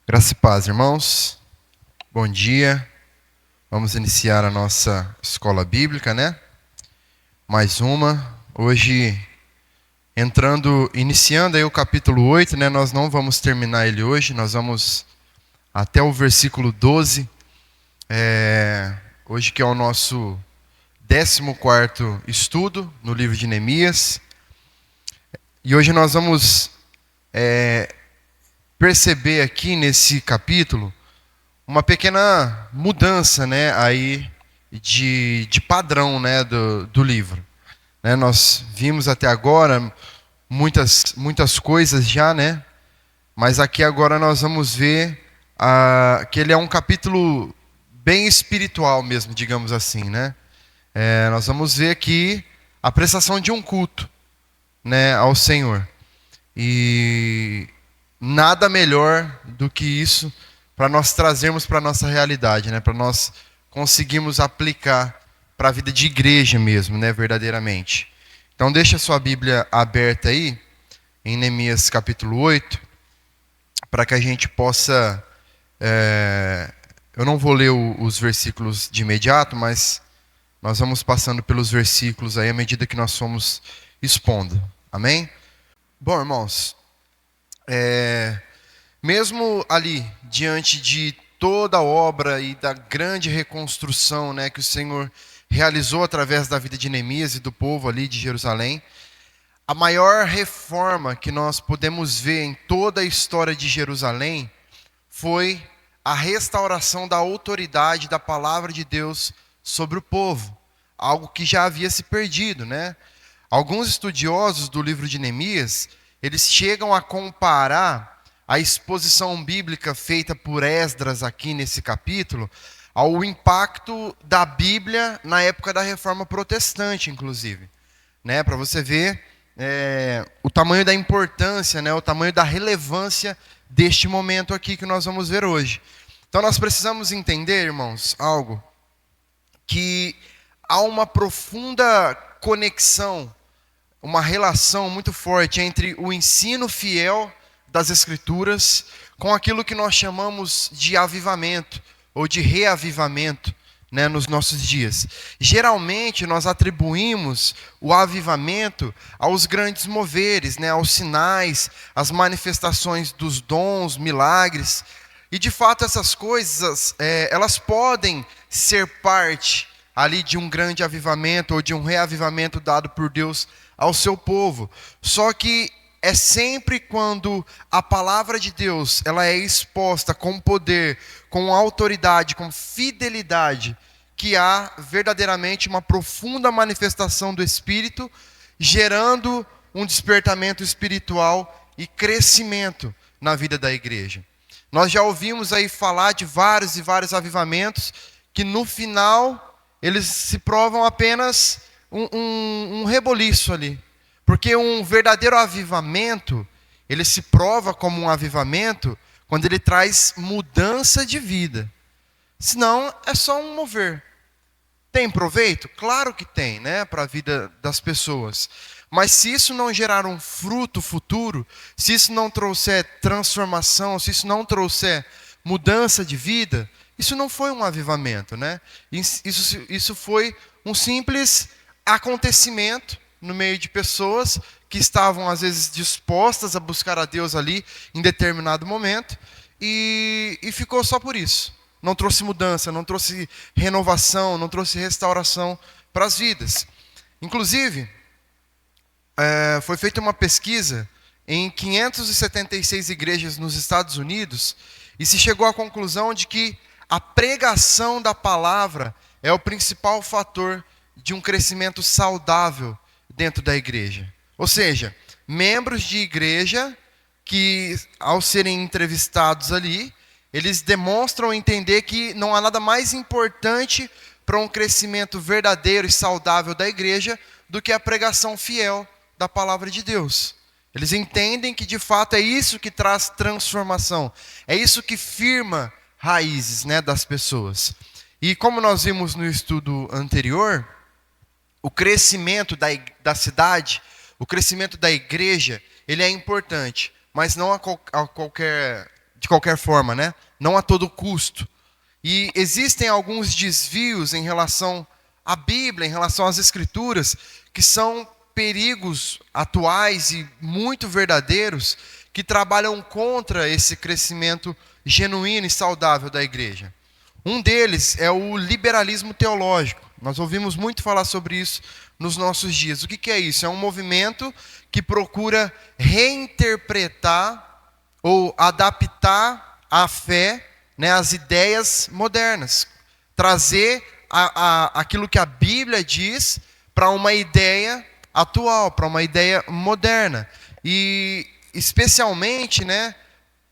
Graça e paz, irmãos. Bom dia. Vamos iniciar a nossa escola bíblica, né? Mais uma. Hoje, iniciando aí o capítulo 8, né? Nós não vamos terminar ele hoje, nós vamos até o versículo 12. Hoje que é o nosso 14º estudo no livro de Neemias. E hoje nós vamos perceber aqui nesse capítulo uma pequena mudança, né, aí de padrão, né, do livro. Né, nós vimos até agora muitas coisas já, né, mas aqui agora nós vamos ver que ele é um capítulo bem espiritual mesmo, digamos assim, né. Nós vamos ver aqui a prestação de um culto, né, ao Senhor. E nada melhor do que isso para nós trazermos para a nossa realidade, né? Para nós conseguirmos aplicar para a vida de igreja mesmo, né? Verdadeiramente. Então deixa a sua Bíblia aberta aí, em Neemias capítulo 8, para que a gente possa... Eu não vou ler os versículos de imediato, mas nós vamos passando pelos versículos aí à medida que nós fomos expondo. Amém? Bom, irmãos, mesmo ali, diante de toda a obra e da grande reconstrução, né, que o Senhor realizou através da vida de Neemias e do povo ali de Jerusalém, a maior reforma que nós podemos ver em toda a história de Jerusalém foi a restauração da autoridade da palavra de Deus sobre o povo, algo que já havia se perdido, né? Alguns estudiosos do livro de Neemias, eles chegam a comparar a exposição bíblica feita por Esdras aqui nesse capítulo ao impacto da Bíblia na época da Reforma Protestante, inclusive, né? Para você ver o tamanho da importância, né? O tamanho da relevância deste momento aqui que nós vamos ver hoje. Então nós precisamos entender, irmãos, algo que há uma profunda conexão, uma relação muito forte entre o ensino fiel das Escrituras com aquilo que nós chamamos de avivamento ou de reavivamento, né, nos nossos dias. Geralmente nós atribuímos o avivamento aos grandes moveres, né, aos sinais, às manifestações dos dons, milagres. E de fato essas coisas, elas podem ser parte ali de um grande avivamento ou de um reavivamento dado por Deus ao seu povo. Só que é sempre quando a palavra de Deus ela é exposta com poder, com autoridade, com fidelidade, que há verdadeiramente uma profunda manifestação do Espírito, gerando um despertamento espiritual e crescimento na vida da igreja. Nós já ouvimos aí falar de vários e vários avivamentos que no final eles se provam apenas um reboliço ali. Porque um verdadeiro avivamento, ele se prova como um avivamento quando ele traz mudança de vida. Senão é só um mover. Tem proveito? Claro que tem, né, para a vida das pessoas. Mas se isso não gerar um fruto futuro, se isso não trouxer transformação, se isso não trouxer mudança de vida, isso não foi um avivamento, né? Isso foi um simples acontecimento no meio de pessoas que estavam às vezes dispostas a buscar a Deus ali em determinado momento e ficou só por isso. Não trouxe mudança, não trouxe renovação, não trouxe restauração para as vidas. Inclusive, foi feita uma pesquisa em 576 igrejas nos Estados Unidos e se chegou à conclusão de que a pregação da palavra é o principal fator de um crescimento saudável dentro da igreja. Ou seja, membros de igreja que, ao serem entrevistados ali, eles demonstram entender que não há nada mais importante para um crescimento verdadeiro e saudável da igreja do que a pregação fiel da palavra de Deus. Eles entendem que de fato é isso que traz transformação, é isso que firma raízes, né, das pessoas. E como nós vimos no estudo anterior, o crescimento da cidade, o crescimento da igreja, ele é importante, mas não a qualquer de qualquer forma, né? Não a todo custo. E existem alguns desvios em relação à Bíblia, em relação às Escrituras, que são perigos atuais e muito verdadeiros, que trabalham contra esse crescimento genuíno e saudável da igreja. Um deles é o liberalismo teológico. Nós ouvimos muito falar sobre isso nos nossos dias. O que é isso? É um movimento que procura reinterpretar ou adaptar a fé, né, às ideias modernas. Trazer aquilo que a Bíblia diz para uma ideia atual, para uma ideia moderna. E especialmente, né,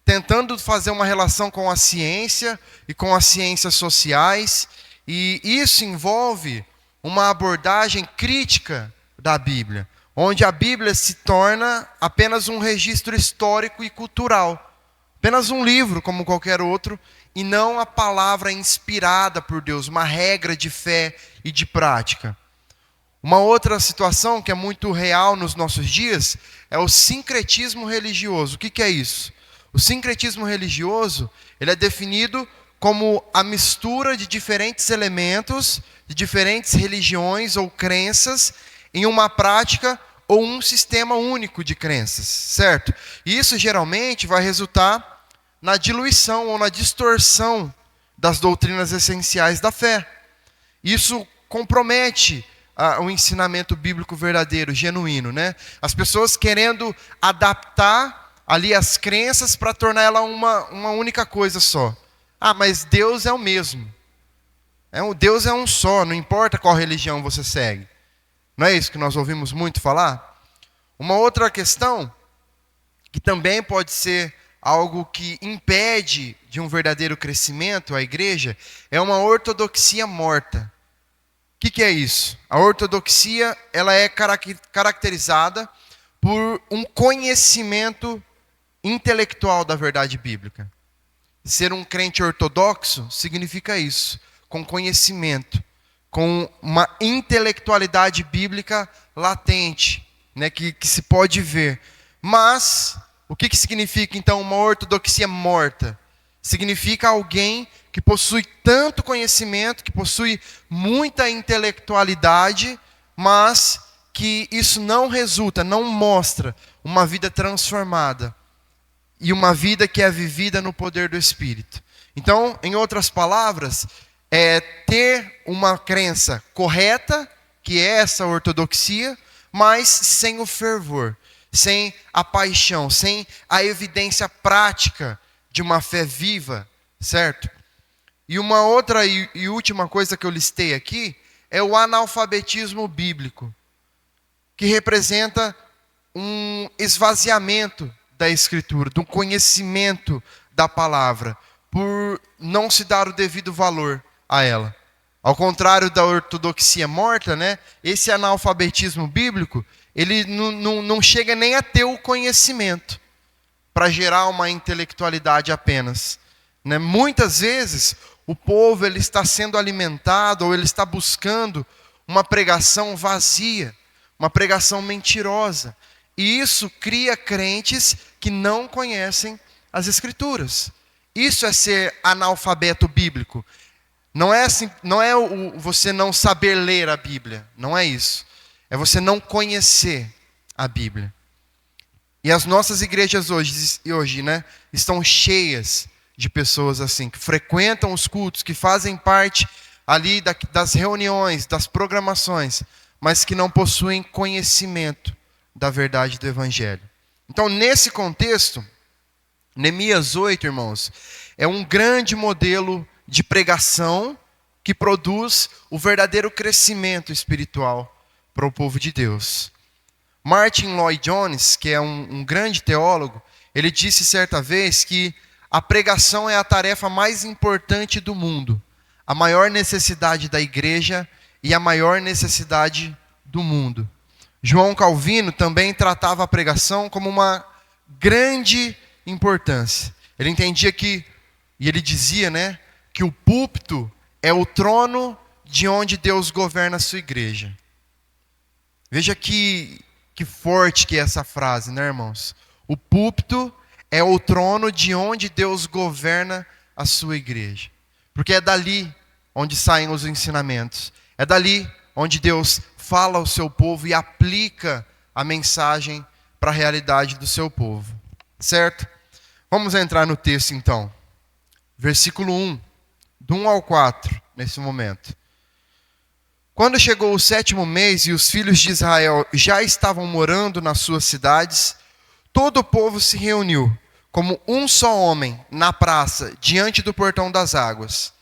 tentando fazer uma relação com a ciência e com as ciências sociais. E isso envolve uma abordagem crítica da Bíblia, onde a Bíblia se torna apenas um registro histórico e cultural. Apenas um livro, como qualquer outro, e não a palavra inspirada por Deus, uma regra de fé e de prática. Uma outra situação que é muito real nos nossos dias é o sincretismo religioso. O que é isso? O sincretismo religioso, ele é definido como a mistura de diferentes elementos, de diferentes religiões ou crenças, em uma prática ou um sistema único de crenças, certo? E isso geralmente vai resultar na diluição ou na distorção das doutrinas essenciais da fé. Isso compromete o ensinamento bíblico verdadeiro, genuíno, né? As pessoas querendo adaptar ali as crenças para tornar ela uma única coisa só. Ah, mas Deus é o mesmo. Deus é um só, não importa qual religião você segue. Não é isso que nós ouvimos muito falar? Uma outra questão, que também pode ser algo que impede de um verdadeiro crescimento a igreja, é uma ortodoxia morta. O que é isso? A ortodoxia, ela é caracterizada por um conhecimento intelectual da verdade bíblica. Ser um crente ortodoxo significa isso, com conhecimento, com uma intelectualidade bíblica latente, né, que se pode ver. Mas o que significa então uma ortodoxia morta? Significa alguém que possui tanto conhecimento, que possui muita intelectualidade, mas que isso não resulta, não mostra uma vida transformada e uma vida que é vivida no poder do Espírito. Então, em outras palavras, é ter uma crença correta, que é essa ortodoxia, mas sem o fervor, sem a paixão, sem a evidência prática de uma fé viva, certo? E uma outra e última coisa que eu listei aqui é o analfabetismo bíblico, que representa um esvaziamento da Escritura, do conhecimento da palavra, por não se dar o devido valor a ela. Ao contrário da ortodoxia morta, né, esse analfabetismo bíblico, ele não chega nem a ter o conhecimento para gerar uma intelectualidade apenas. Né? Muitas vezes, o povo ele está sendo alimentado, ou ele está buscando uma pregação vazia, uma pregação mentirosa. E isso cria crentes que não conhecem as Escrituras. Isso é ser analfabeto bíblico. Não é você não saber ler a Bíblia. Não é isso. É você não conhecer a Bíblia. E as nossas igrejas hoje, né, estão cheias de pessoas assim, que frequentam os cultos, que fazem parte ali das reuniões, das programações, mas que não possuem conhecimento da verdade do Evangelho. Então, nesse contexto, Neemias 8, irmãos, é um grande modelo de pregação que produz o verdadeiro crescimento espiritual para o povo de Deus. Martin Lloyd-Jones, que é um grande teólogo, ele disse certa vez que a pregação é a tarefa mais importante do mundo, a maior necessidade da igreja e a maior necessidade do mundo. João Calvino também tratava a pregação como uma grande importância. Ele entendia e ele dizia, né, que o púlpito é o trono de onde Deus governa a sua igreja. Veja que forte que é essa frase, né, irmãos? O púlpito é o trono de onde Deus governa a sua igreja. Porque é dali onde saem os ensinamentos. É dali onde Deus fala ao seu povo e aplica a mensagem para a realidade do seu povo. Certo? Vamos entrar no texto então. Versículo 1, do 1 ao 4, nesse momento. Quando chegou o 7º mês e os filhos de Israel já estavam morando nas suas cidades, todo o povo se reuniu, como um só homem, na praça, diante do portão das águas.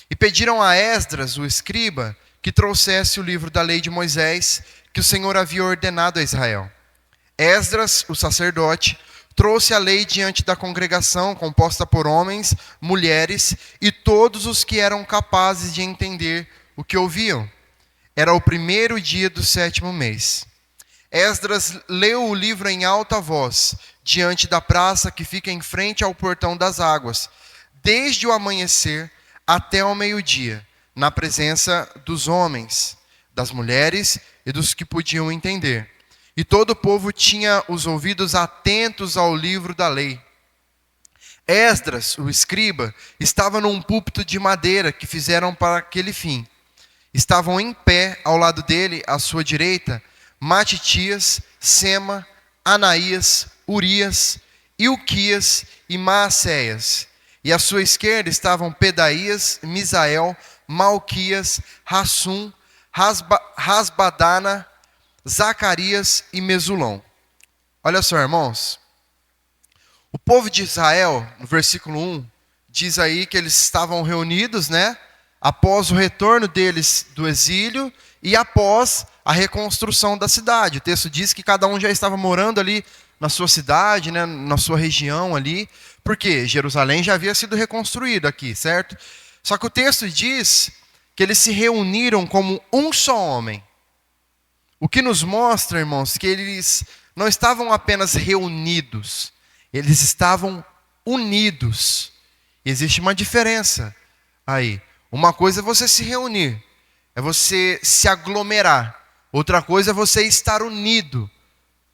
E pediram a Esdras, o escriba, que trouxesse o livro da lei de Moisés, que o Senhor havia ordenado a Israel. Esdras, o sacerdote, trouxe a lei diante da congregação, composta por homens, mulheres e todos os que eram capazes de entender o que ouviam. Era o primeiro dia do 7º mês. Esdras leu o livro em alta voz, diante da praça que fica em frente ao portão das águas, desde o amanhecer até o meio-dia, na presença dos homens, das mulheres e dos que podiam entender. E todo o povo tinha os ouvidos atentos ao livro da lei. Esdras, o escriba, estava num púlpito de madeira que fizeram para aquele fim. Estavam em pé ao lado dele, à sua direita, Matitias, Sema, Anaías, Urias, Ilquias e Maacéias. E à sua esquerda estavam Pedaías, Misael, Malquias, Hassum, Rasbadana, Zacarias e Mesulão. Olha só, irmãos. O povo de Israel, no versículo 1, diz aí que eles estavam reunidos, né? Após o retorno deles do exílio e após a reconstrução da cidade. O texto diz que cada um já estava morando ali na sua cidade, né, na sua região ali, porque Jerusalém já havia sido reconstruído aqui, certo? Só que o texto diz que eles se reuniram como um só homem. O que nos mostra, irmãos, que eles não estavam apenas reunidos, eles estavam unidos. Existe uma diferença aí. Uma coisa é você se reunir, é você se aglomerar. Outra coisa é você estar unido.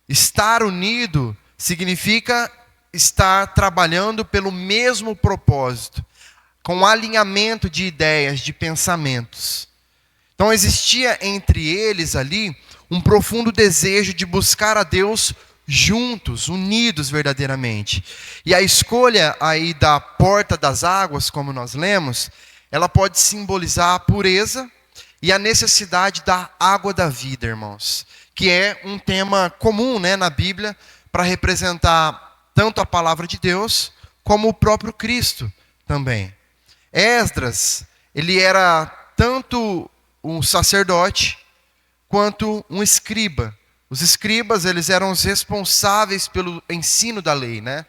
Estar unido significa estar trabalhando pelo mesmo propósito, com alinhamento de ideias, de pensamentos. Então existia entre eles ali um profundo desejo de buscar a Deus juntos, unidos verdadeiramente. E a escolha aí da porta das águas, como nós lemos, ela pode simbolizar a pureza e a necessidade da água da vida, irmãos. Que é um tema comum, né, na Bíblia, para representar tanto a palavra de Deus, como o próprio Cristo também. Esdras, ele era tanto um sacerdote, quanto um escriba. Os escribas, eles eram os responsáveis pelo ensino da lei, né?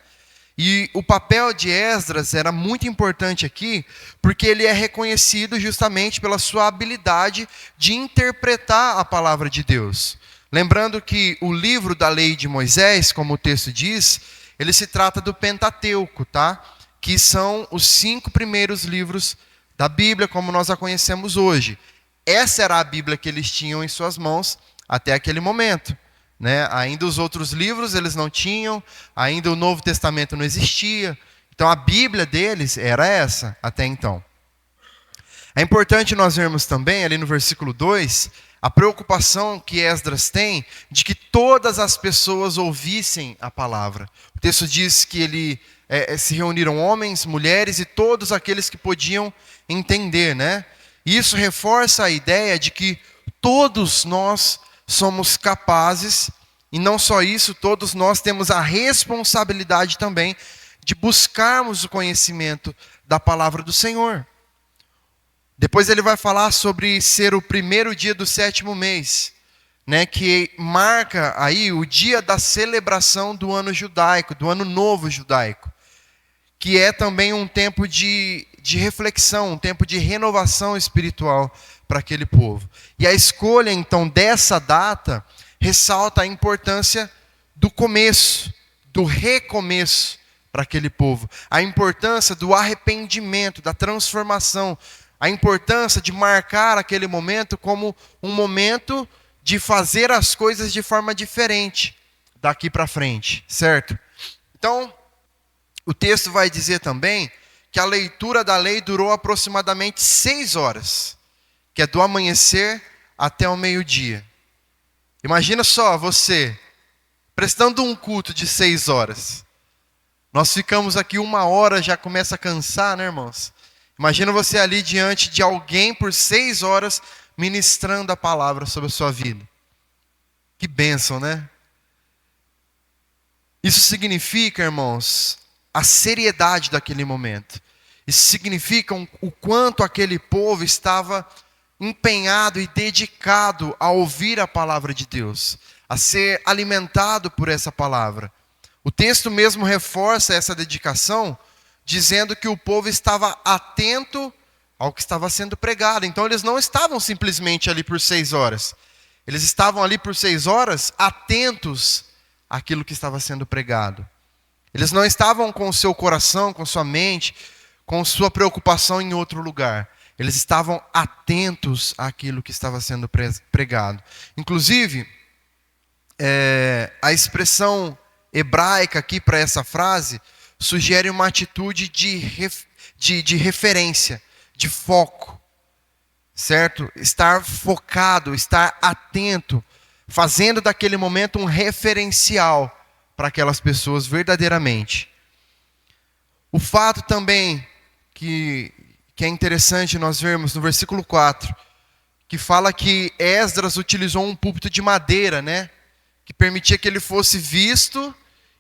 E o papel de Esdras era muito importante aqui, porque ele é reconhecido justamente pela sua habilidade de interpretar a palavra de Deus. Lembrando que o livro da lei de Moisés, como o texto diz, ele se trata do Pentateuco, tá? Que são os 5 primeiros livros da Bíblia, como nós a conhecemos hoje. Essa era a Bíblia que eles tinham em suas mãos até aquele momento, né? Ainda os outros livros eles não tinham, ainda o Novo Testamento não existia. Então a Bíblia deles era essa até então. É importante nós vermos também, ali no versículo 2, a preocupação que Esdras tem de que todas as pessoas ouvissem a palavra. O texto diz que se reuniram homens, mulheres e todos aqueles que podiam entender, né? Isso reforça a ideia de que todos nós somos capazes, e não só isso, todos nós temos a responsabilidade também de buscarmos o conhecimento da palavra do Senhor. Depois ele vai falar sobre ser o primeiro dia do 7º mês, né, que marca aí o dia da celebração do ano judaico, do ano novo judaico, que é também um tempo de reflexão, um tempo de renovação espiritual para aquele povo. E a escolha, então, dessa data ressalta a importância do começo, do recomeço para aquele povo. A importância do arrependimento, da transformação. A importância de marcar aquele momento como um momento de fazer as coisas de forma diferente daqui para frente, certo? Então, O texto vai dizer também que a leitura da lei durou aproximadamente 6 horas, que é do amanhecer até o meio-dia. Imagina só você prestando um culto de 6 horas. Nós ficamos aqui 1 hora, já começa a cansar, né, irmãos? Imagina você ali diante de alguém por 6 horas ministrando a palavra sobre a sua vida. Que bênção, né? Isso significa, irmãos, a seriedade daquele momento. Isso significa o quanto aquele povo estava empenhado e dedicado a ouvir a palavra de Deus, a ser alimentado por essa palavra. O texto mesmo reforça essa dedicação, dizendo que o povo estava atento ao que estava sendo pregado. Então eles não estavam simplesmente ali por 6 horas. Eles estavam ali por 6 horas atentos àquilo que estava sendo pregado. Eles não estavam com o seu coração, com sua mente, com sua preocupação em outro lugar. Eles estavam atentos àquilo que estava sendo pregado. Inclusive, a expressão hebraica aqui para essa frase sugere uma atitude de referência, de foco, certo? Estar focado, estar atento, fazendo daquele momento um referencial para aquelas pessoas verdadeiramente. O fato também que é interessante nós vermos no versículo 4, que fala que Esdras utilizou um púlpito de madeira, né? Que permitia que ele fosse visto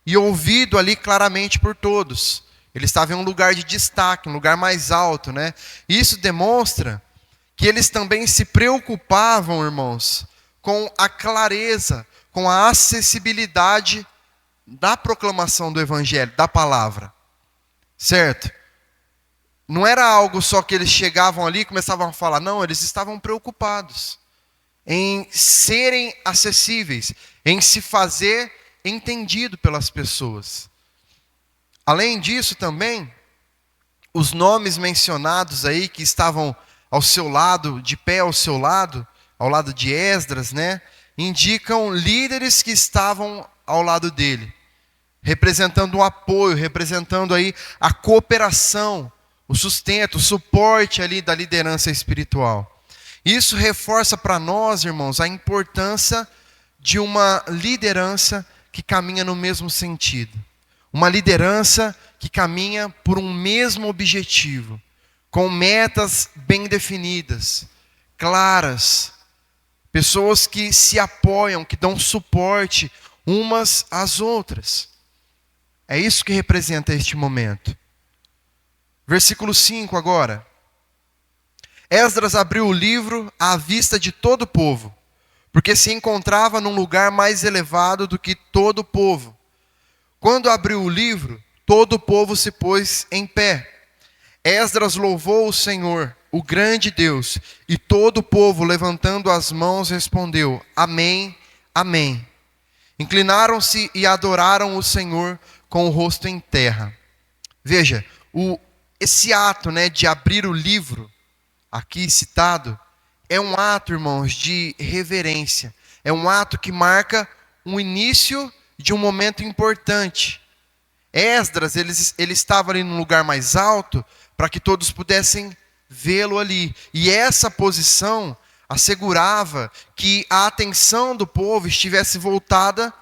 e ouvido ali claramente por todos. Ele estava em um lugar de destaque, um lugar mais alto, né? Isso demonstra que eles também se preocupavam, irmãos, com a clareza, com a acessibilidade da proclamação do evangelho, da palavra. Certo? Não era algo só que eles chegavam ali e começavam a falar. Não, eles estavam preocupados em serem acessíveis, em se fazer entendido pelas pessoas. Além disso também, os nomes mencionados aí que estavam ao seu lado, de pé ao lado de Esdras, né, indicam líderes que estavam ao lado dele, representando o apoio, representando aí a cooperação, o sustento, o suporte ali da liderança espiritual. Isso reforça para nós, irmãos, a importância de uma liderança que caminha no mesmo sentido. Uma liderança que caminha por um mesmo objetivo, com metas bem definidas, claras. Pessoas que se apoiam, que dão suporte umas às outras. É isso que representa este momento. Versículo 5 agora. Esdras abriu o livro à vista de todo o povo, porque se encontrava num lugar mais elevado do que todo o povo. Quando abriu o livro, todo o povo se pôs em pé. Esdras louvou o Senhor, o grande Deus, e todo o povo, levantando as mãos, respondeu: Amém, Amém. Inclinaram-se e adoraram o Senhor com o rosto em terra. Veja, esse ato, né, de abrir o livro, aqui citado, é um ato, irmãos, de reverência. É um ato que marca um início de um momento importante. Esdras, ele estava ali num lugar mais alto para que todos pudessem vê-lo ali. E essa posição assegurava que a atenção do povo estivesse voltada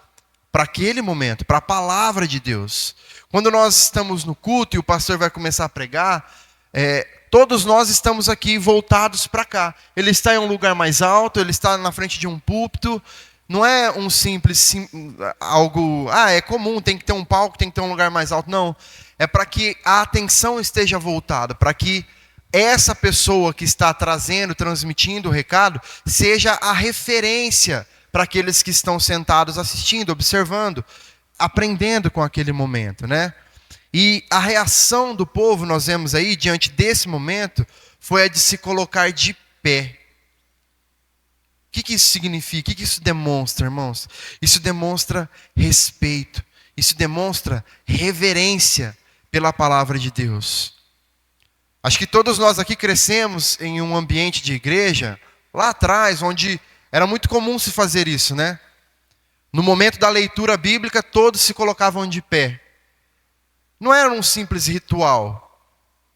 para aquele momento, para a palavra de Deus. Quando nós estamos no culto e o pastor vai começar a pregar, todos nós estamos aqui voltados para cá. Ele está em um lugar mais alto, ele está na frente de um púlpito. Não é um simples, algo, é comum, tem que ter um palco, tem que ter um lugar mais alto. Não, é para que a atenção esteja voltada, para que essa pessoa que está trazendo, transmitindo o recado, seja a referência para aqueles que estão sentados assistindo, observando, aprendendo com aquele momento, né? E a reação do povo, nós vemos aí, diante desse momento, foi a de se colocar de pé. O que isso significa? O que isso demonstra, irmãos? Isso demonstra respeito. Isso demonstra reverência pela palavra de Deus. Acho que todos nós aqui crescemos em um ambiente de igreja, lá atrás, onde era muito comum se fazer isso, né? No momento da leitura bíblica, todos se colocavam de pé. Não era um simples ritual.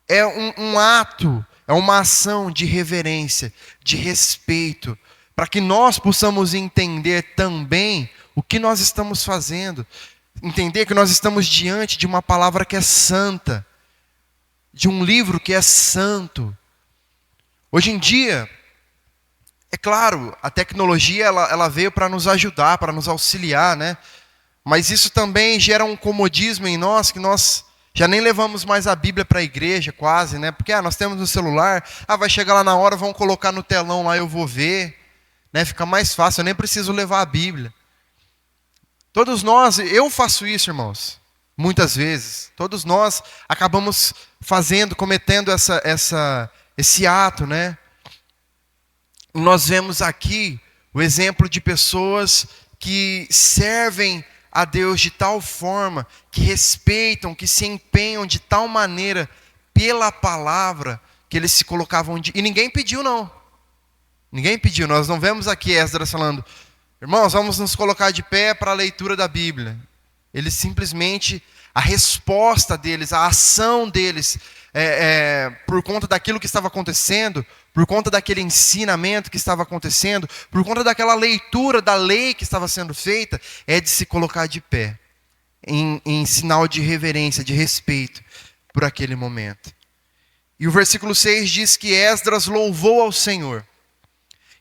É um ato, é uma ação de reverência, de respeito, para que nós possamos entender também o que nós estamos fazendo. Entender que nós estamos diante de uma palavra que é santa, de um livro que é santo. Hoje em dia, é claro, a tecnologia ela veio para nos ajudar, para nos auxiliar, né? Mas isso também gera um comodismo em nós, que nós já nem levamos mais a Bíblia para a igreja quase, né? Porque nós temos no celular, vai chegar lá na hora, vão colocar no telão lá, eu vou ver, né? Fica mais fácil, eu nem preciso levar a Bíblia. Todos nós, eu faço isso, irmãos, muitas vezes. Todos nós acabamos cometendo esse ato, né? Nós vemos aqui o exemplo de pessoas que servem a Deus de tal forma, que respeitam, que se empenham de tal maneira pela palavra, que eles se colocavam E ninguém pediu, não. Ninguém pediu. Nós não vemos aqui Esdras falando: irmãos, vamos nos colocar de pé para a leitura da Bíblia. Eles simplesmente, a resposta deles, a ação deles, por conta daquilo que estava acontecendo, por conta daquele ensinamento que estava acontecendo, por conta daquela leitura da lei que estava sendo feita, é de se colocar de pé, em sinal de reverência, de respeito por aquele momento. E o versículo 6 diz que Esdras louvou ao Senhor.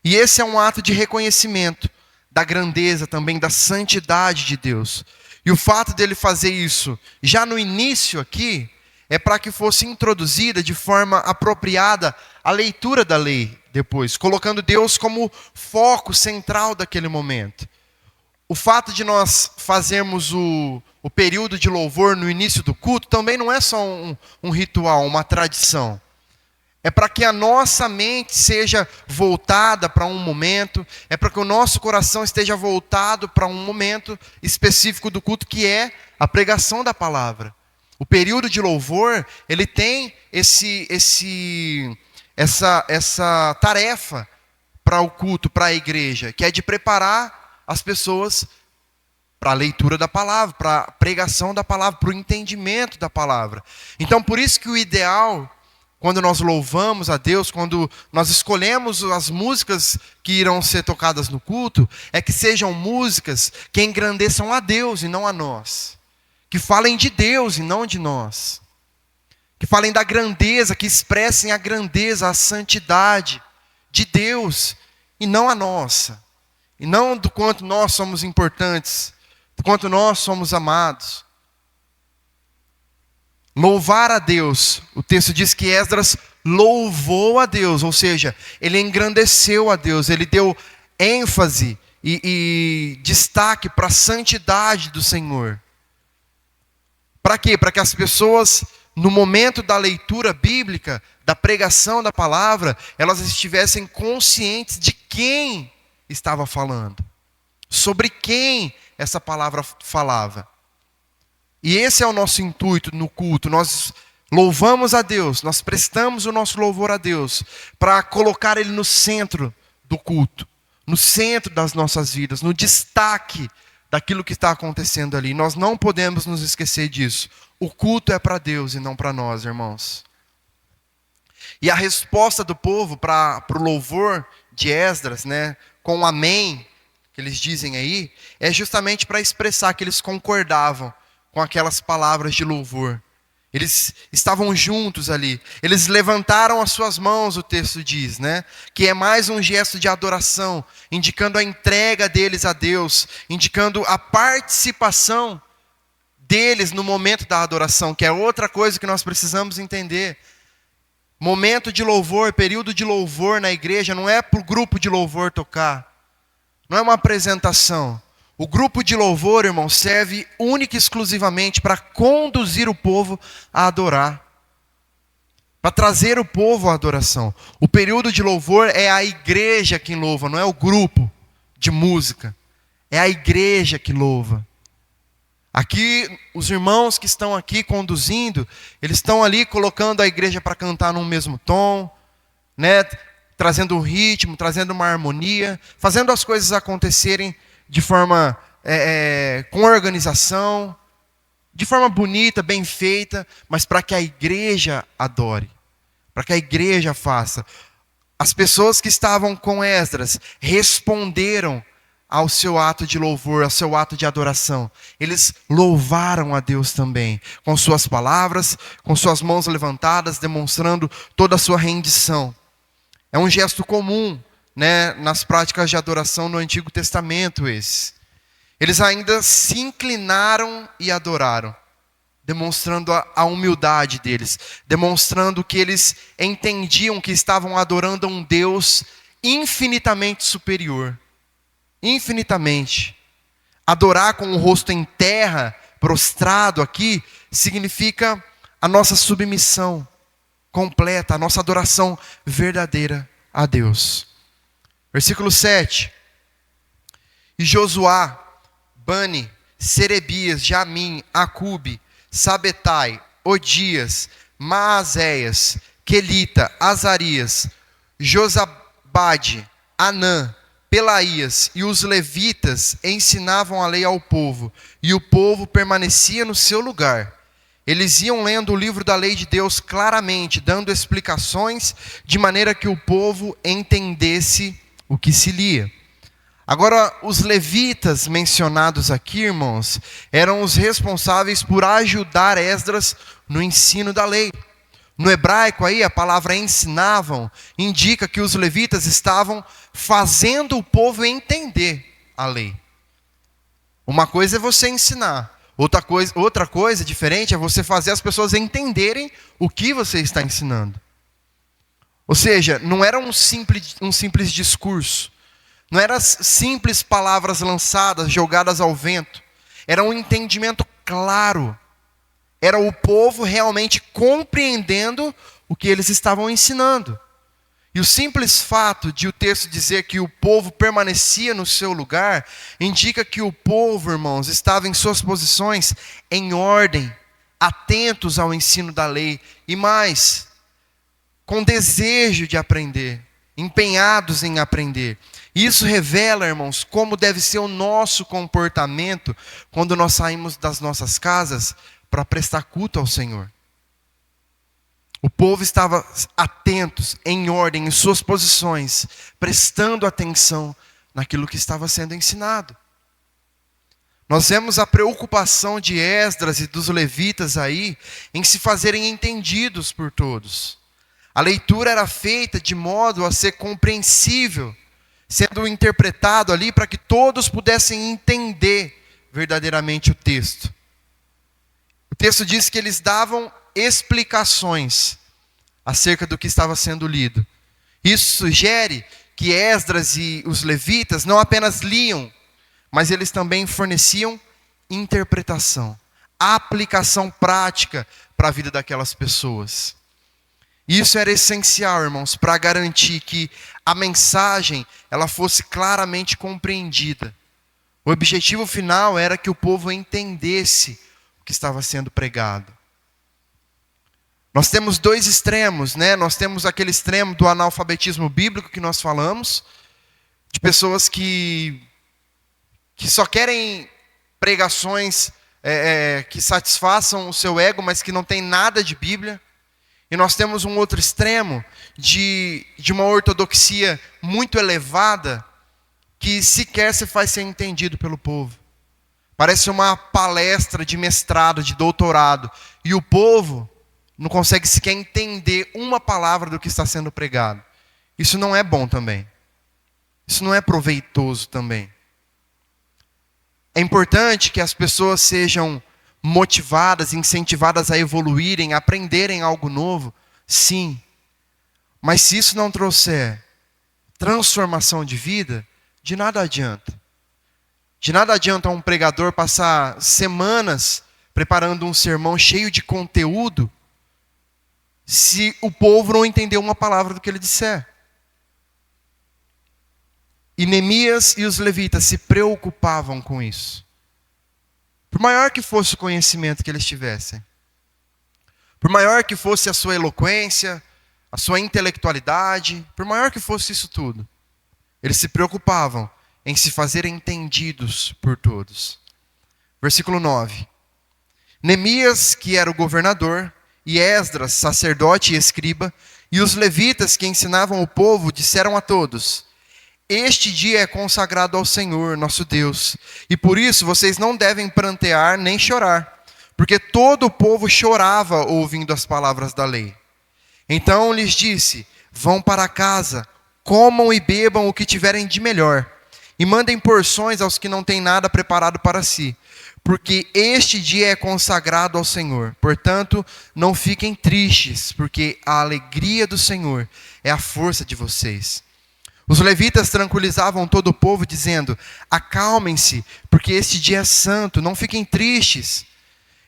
E esse é um ato de reconhecimento da grandeza também, da santidade de Deus. E o fato dele fazer isso já no início aqui, é para que fosse introduzida de forma apropriada a leitura da lei depois, colocando Deus como foco central daquele momento. O fato de nós fazermos o período de louvor no início do culto também não é só um ritual, uma tradição. É para que a nossa mente seja voltada para um momento, é para que o nosso coração esteja voltado para um momento específico do culto, que é a pregação da palavra. O período de louvor, ele tem essa tarefa para o culto, para a igreja, que é de preparar as pessoas para a leitura da palavra, para a pregação da palavra, para o entendimento da palavra. Então, por isso que o ideal, quando nós louvamos a Deus, quando nós escolhemos as músicas que irão ser tocadas no culto, é que sejam músicas que engrandeçam a Deus e não a nós. Que falem de Deus e não de nós. Que falem da grandeza, que expressem a grandeza, a santidade de Deus e não a nossa. E não do quanto nós somos importantes, do quanto nós somos amados. Louvar a Deus, o texto diz que Esdras louvou a Deus, ou seja, ele engrandeceu a Deus, ele deu ênfase e destaque para a santidade do Senhor. Para quê? Para que as pessoas, no momento da leitura bíblica, da pregação da palavra, elas estivessem conscientes de quem estava falando, sobre quem essa palavra falava. E esse é o nosso intuito no culto. Nós louvamos a Deus, nós prestamos o nosso louvor a Deus, para colocar Ele no centro do culto, no centro das nossas vidas, no destaque daquilo que está acontecendo ali. Nós não podemos nos esquecer disso. O culto é para Deus e não para nós, irmãos. E a resposta do povo para o louvor de Esdras, né, com o amém, que eles dizem aí, é justamente para expressar que eles concordavam com aquelas palavras de louvor. Eles estavam juntos ali. Eles levantaram as suas mãos, o texto diz, né? Que é mais um gesto de adoração, indicando a entrega deles a Deus, indicando a participação deles no momento da adoração, que é outra coisa que nós precisamos entender. Momento de louvor, período de louvor na igreja, não é para o grupo de louvor tocar. Não é uma apresentação. O grupo de louvor, irmão, serve única e exclusivamente para conduzir o povo a adorar. Para trazer o povo à adoração. O período de louvor é a igreja quem louva, não é o grupo de música. É a igreja que louva. Aqui, os irmãos que estão aqui conduzindo, eles estão ali colocando a igreja para cantar num mesmo tom, né? Trazendo um ritmo, trazendo uma harmonia, fazendo as coisas acontecerem de forma com organização, de forma bonita, bem feita, mas para que a igreja adore, para que a igreja faça. As pessoas que estavam com Esdras responderam ao seu ato de louvor, ao seu ato de adoração. Eles louvaram a Deus também, com suas palavras, com suas mãos levantadas, demonstrando toda a sua rendição. É um gesto comum, né, nas práticas de adoração no Antigo Testamento esse. Eles ainda se inclinaram e adoraram, demonstrando a humildade deles, demonstrando que eles entendiam que estavam adorando a um Deus infinitamente superior. Infinitamente. Adorar com o rosto em terra, prostrado aqui, significa a nossa submissão completa, a nossa adoração verdadeira a Deus. Versículo 7. E Josuá, Bani, Serebias, Jamim, Acube, Sabetai, Odias, Maazéias, Quelita, Azarias, Josabade, Anã, Pelaías e os levitas ensinavam a lei ao povo, e o povo permanecia no seu lugar. Eles iam lendo o livro da lei de Deus claramente, dando explicações de maneira que o povo entendesse o que se lia. Agora, os levitas mencionados aqui, irmãos, eram os responsáveis por ajudar Esdras no ensino da lei. No hebraico aí, a palavra ensinavam indica que os levitas estavam fazendo o povo entender a lei. Uma coisa é você ensinar, outra coisa diferente é você fazer as pessoas entenderem o que você está ensinando. Ou seja, não era um simples discurso, não eram simples palavras lançadas, jogadas ao vento. Era um entendimento claro. Era o povo realmente compreendendo o que eles estavam ensinando. E o simples fato de o texto dizer que o povo permanecia no seu lugar, indica que o povo, irmãos, estava em suas posições em ordem, atentos ao ensino da lei, e mais, com desejo de aprender, empenhados em aprender. Isso revela, irmãos, como deve ser o nosso comportamento quando nós saímos das nossas casas para prestar culto ao Senhor. O povo estava atentos, em ordem, em suas posições, prestando atenção naquilo que estava sendo ensinado. Nós vemos a preocupação de Esdras e dos levitas aí em se fazerem entendidos por todos. A leitura era feita de modo a ser compreensível, sendo interpretado ali para que todos pudessem entender verdadeiramente o texto. O texto diz que eles davam explicações acerca do que estava sendo lido. Isso sugere que Esdras e os levitas não apenas liam, mas eles também forneciam interpretação, aplicação prática para a vida daquelas pessoas. Isso era essencial, irmãos, para garantir que a mensagem ela fosse claramente compreendida. O objetivo final era que o povo entendesse o que estava sendo pregado. Nós temos dois extremos, né? Nós temos aquele extremo do analfabetismo bíblico que nós falamos, de pessoas que só querem pregações que satisfaçam o seu ego, mas que não tem nada de Bíblia. E nós temos um outro extremo de uma ortodoxia muito elevada, que sequer se faz ser entendido pelo povo. Parece uma palestra de mestrado, de doutorado, e o povo não consegue sequer entender uma palavra do que está sendo pregado. Isso não é bom também. Isso não é proveitoso também. É importante que as pessoas sejam motivadas, incentivadas a evoluírem, a aprenderem algo novo, sim. Mas se isso não trouxer transformação de vida, de nada adianta. De nada adianta um pregador passar semanas preparando um sermão cheio de conteúdo, se o povo não entender uma palavra do que ele disser. E Neemias e os levitas se preocupavam com isso. Por maior que fosse o conhecimento que eles tivessem, por maior que fosse a sua eloquência, a sua intelectualidade, por maior que fosse isso tudo, eles se preocupavam em se fazer entendidos por todos. Versículo 9. Neemias, que era o governador, e Esdras, sacerdote e escriba, e os levitas que ensinavam o povo, disseram a todos: este dia é consagrado ao Senhor, nosso Deus, e por isso vocês não devem prantear nem chorar, porque todo o povo chorava ouvindo as palavras da lei. Então lhes disse: vão para casa, comam e bebam o que tiverem de melhor, e mandem porções aos que não têm nada preparado para si, porque este dia é consagrado ao Senhor. Portanto, não fiquem tristes, porque a alegria do Senhor é a força de vocês. Os levitas tranquilizavam todo o povo, dizendo: acalmem-se, porque este dia é santo, não fiquem tristes.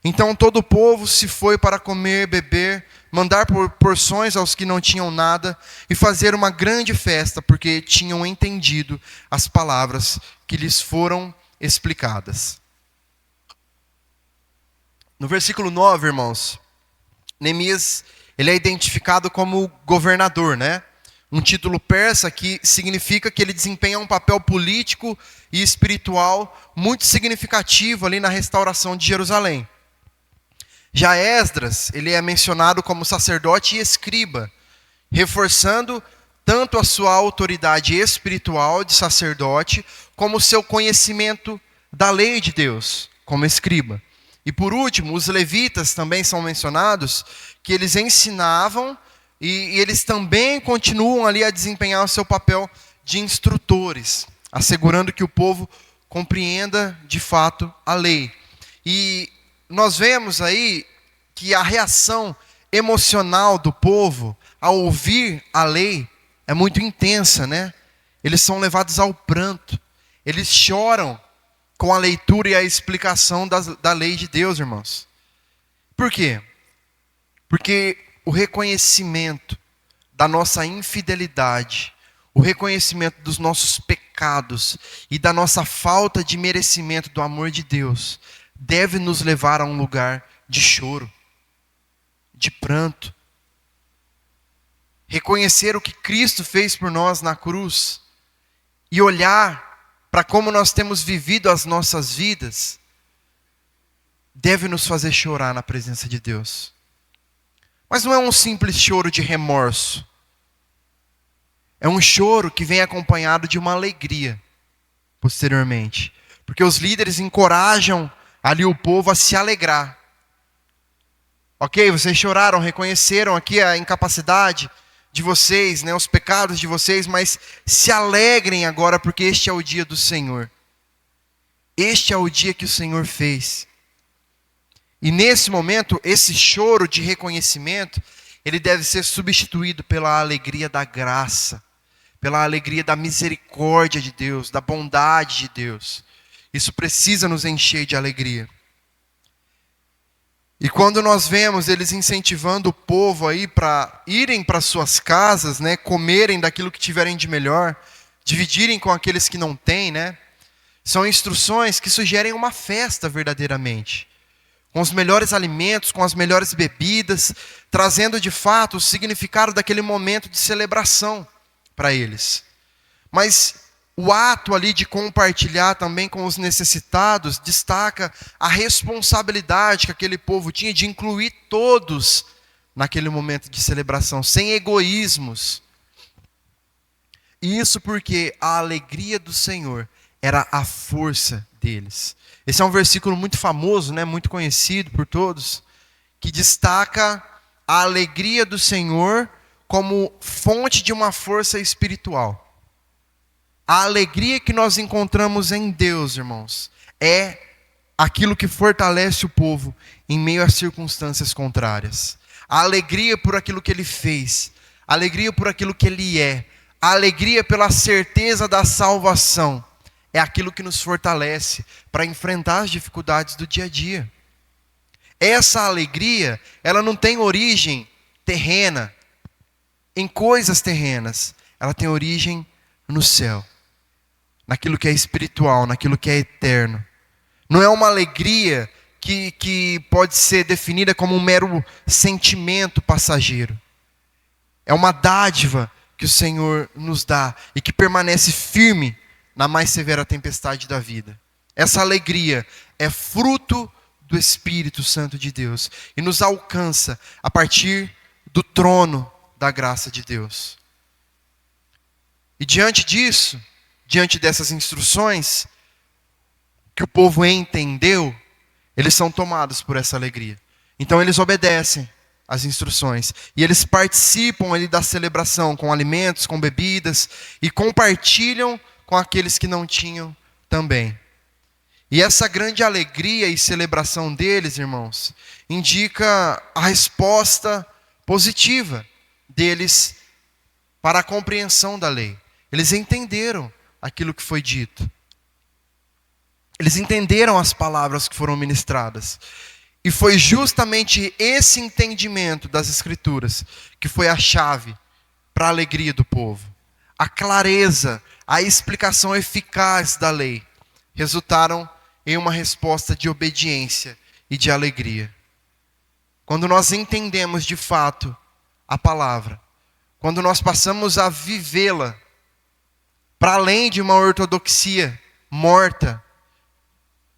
Então todo o povo se foi para comer, beber, mandar porções aos que não tinham nada e fazer uma grande festa, porque tinham entendido as palavras que lhes foram explicadas. No versículo 9, irmãos, Neemias, ele é identificado como governador, né? Um título persa que significa que ele desempenha um papel político e espiritual muito significativo ali na restauração de Jerusalém. Já Esdras, ele é mencionado como sacerdote e escriba, reforçando tanto a sua autoridade espiritual de sacerdote, como o seu conhecimento da lei de Deus, como escriba. E por último, os levitas também são mencionados, que eles ensinavam e eles também continuam ali a desempenhar o seu papel de instrutores, assegurando que o povo compreenda de fato a lei. E nós vemos aí que a reação emocional do povo ao ouvir a lei é muito intensa, né? Eles são levados ao pranto, eles choram com a leitura e a explicação da lei de Deus, irmãos. Por quê? Porque o reconhecimento da nossa infidelidade, o reconhecimento dos nossos pecados e da nossa falta de merecimento do amor de Deus deve nos levar a um lugar de choro, de pranto. Reconhecer o que Cristo fez por nós na cruz e olhar para como nós temos vivido as nossas vidas deve nos fazer chorar na presença de Deus. Mas não é um simples choro de remorso. É um choro que vem acompanhado de uma alegria posteriormente. Porque os líderes encorajam ali o povo a se alegrar. Ok, vocês choraram, reconheceram aqui a incapacidade de vocês, né, os pecados de vocês, mas se alegrem agora, porque este é o dia do Senhor. Este é o dia que o Senhor fez. E nesse momento, esse choro de reconhecimento, ele deve ser substituído pela alegria da graça, pela alegria da misericórdia de Deus, da bondade de Deus. Isso precisa nos encher de alegria. E quando nós vemos eles incentivando o povo aí para irem para suas casas, né, comerem daquilo que tiverem de melhor, dividirem com aqueles que não têm, né, são instruções que sugerem uma festa verdadeiramente, com os melhores alimentos, com as melhores bebidas, trazendo de fato o significado daquele momento de celebração para eles. Mas o ato ali de compartilhar também com os necessitados destaca a responsabilidade que aquele povo tinha de incluir todos naquele momento de celebração, sem egoísmos. E isso porque a alegria do Senhor era a força deles. Esse é um versículo muito famoso, né, muito conhecido por todos, que destaca a alegria do Senhor como fonte de uma força espiritual. A alegria que nós encontramos em Deus, irmãos, é aquilo que fortalece o povo em meio às circunstâncias contrárias. A alegria por aquilo que Ele fez, a alegria por aquilo que Ele é, a alegria pela certeza da salvação, é aquilo que nos fortalece para enfrentar as dificuldades do dia a dia. Essa alegria, ela não tem origem terrena, em coisas terrenas, ela tem origem no céu, naquilo que é espiritual, naquilo que é eterno. Não é uma alegria que pode ser definida como um mero sentimento passageiro. É uma dádiva que o Senhor nos dá e que permanece firme na mais severa tempestade da vida. Essa alegria é fruto do Espírito Santo de Deus e nos alcança a partir do trono da graça de Deus. E diante disso, diante dessas instruções que o povo entendeu, eles são tomados por essa alegria. Então eles obedecem às instruções e eles participam ali da celebração com alimentos, com bebidas e compartilham com aqueles que não tinham também. E essa grande alegria e celebração deles, irmãos, indica a resposta positiva deles para a compreensão da lei. Eles entenderam aquilo que foi dito. Eles entenderam as palavras que foram ministradas. E foi justamente esse entendimento das Escrituras que foi a chave para a alegria do povo. A clareza, a explicação eficaz da lei resultaram em uma resposta de obediência e de alegria. Quando nós entendemos de fato a palavra, quando nós passamos a vivê-la, para além de uma ortodoxia morta,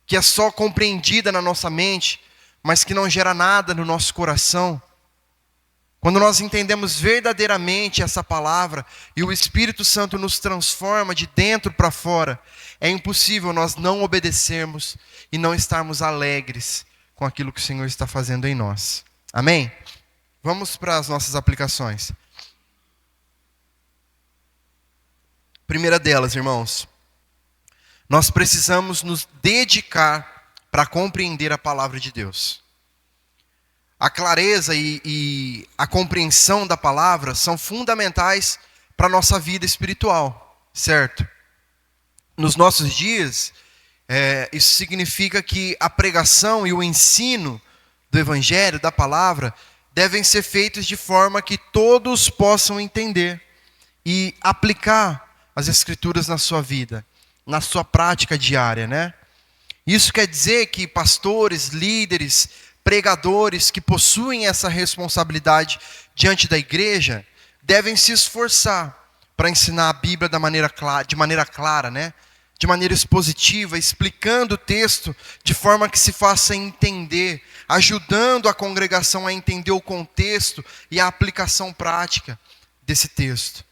que é só compreendida na nossa mente, mas que não gera nada no nosso coração, quando nós entendemos verdadeiramente essa palavra e o Espírito Santo nos transforma de dentro para fora, é impossível nós não obedecermos e não estarmos alegres com aquilo que o Senhor está fazendo em nós. Amém? Vamos para as nossas aplicações. Primeira delas, irmãos, nós precisamos nos dedicar para compreender a palavra de Deus. A clareza e a compreensão da palavra são fundamentais para a nossa vida espiritual, certo? Nos nossos dias, isso significa que a pregação e o ensino do Evangelho, da palavra, devem ser feitos de forma que todos possam entender e aplicar as Escrituras na sua vida, na sua prática diária, né? Isso quer dizer que pastores, líderes, pregadores que possuem essa responsabilidade diante da igreja devem se esforçar para ensinar a Bíblia de maneira clara, né? De maneira expositiva, explicando o texto de forma que se faça entender, ajudando a congregação a entender o contexto e a aplicação prática desse texto.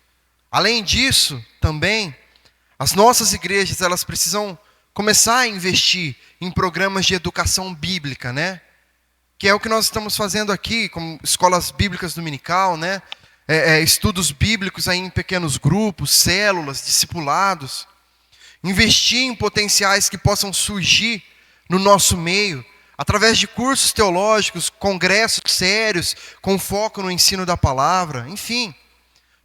Além disso, também, as nossas igrejas, elas precisam começar a investir em programas de educação bíblica, né? Que é o que nós estamos fazendo aqui, como escolas bíblicas dominical, né? Estudos bíblicos aí em pequenos grupos, células, discipulados. Investir em potenciais que possam surgir no nosso meio, através de cursos teológicos, congressos sérios, com foco no ensino da palavra, enfim.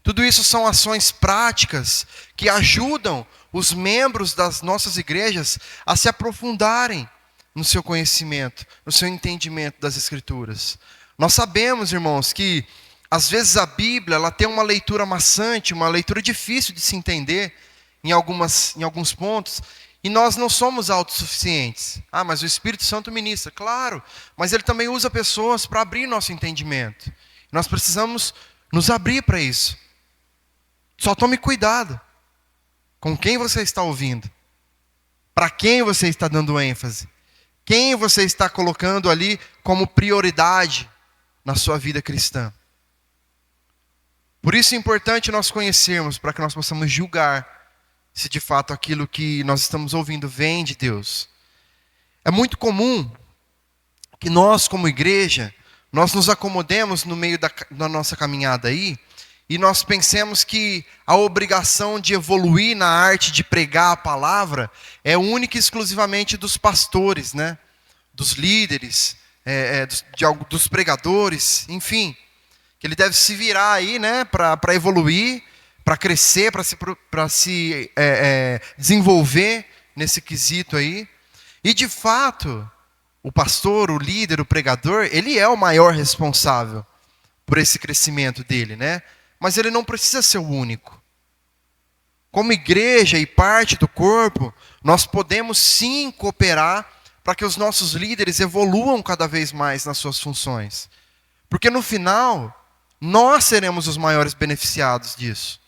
Tudo isso são ações práticas que ajudam os membros das nossas igrejas a se aprofundarem no seu conhecimento, no seu entendimento das Escrituras. Nós sabemos, irmãos, que às vezes a Bíblia ela tem uma leitura maçante, uma leitura difícil de se entender em alguns pontos, e nós não somos autossuficientes. Mas o Espírito Santo ministra, claro, mas ele também usa pessoas para abrir nosso entendimento. Nós precisamos nos abrir para isso. Só tome cuidado com quem você está ouvindo, para quem você está dando ênfase, quem você está colocando ali como prioridade na sua vida cristã. Por isso é importante nós conhecermos, para que nós possamos julgar se de fato aquilo que nós estamos ouvindo vem de Deus. É muito comum que nós, como igreja, nós nos acomodemos no meio da nossa caminhada aí, e nós pensemos que a obrigação de evoluir na arte de pregar a palavra é única e exclusivamente dos pastores, né? Dos líderes, dos pregadores, enfim. Que ele deve se virar aí, né? Para evoluir, para crescer, para se desenvolver nesse quesito aí. E de fato, o pastor, o líder, o pregador, ele é o maior responsável por esse crescimento dele, né? Mas ele não precisa ser o único. Como igreja e parte do corpo, nós podemos sim cooperar para que os nossos líderes evoluam cada vez mais nas suas funções. Porque no final, nós seremos os maiores beneficiados disso.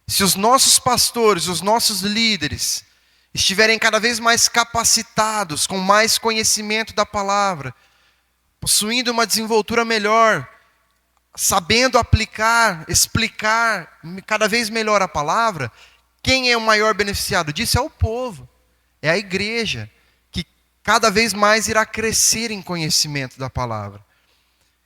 Se os nossos pastores, os nossos líderes, estiverem cada vez mais capacitados, com mais conhecimento da palavra, possuindo uma desenvoltura melhor, sabendo aplicar, explicar cada vez melhor a palavra, quem é o maior beneficiado disso? É o povo, é a igreja, que cada vez mais irá crescer em conhecimento da palavra.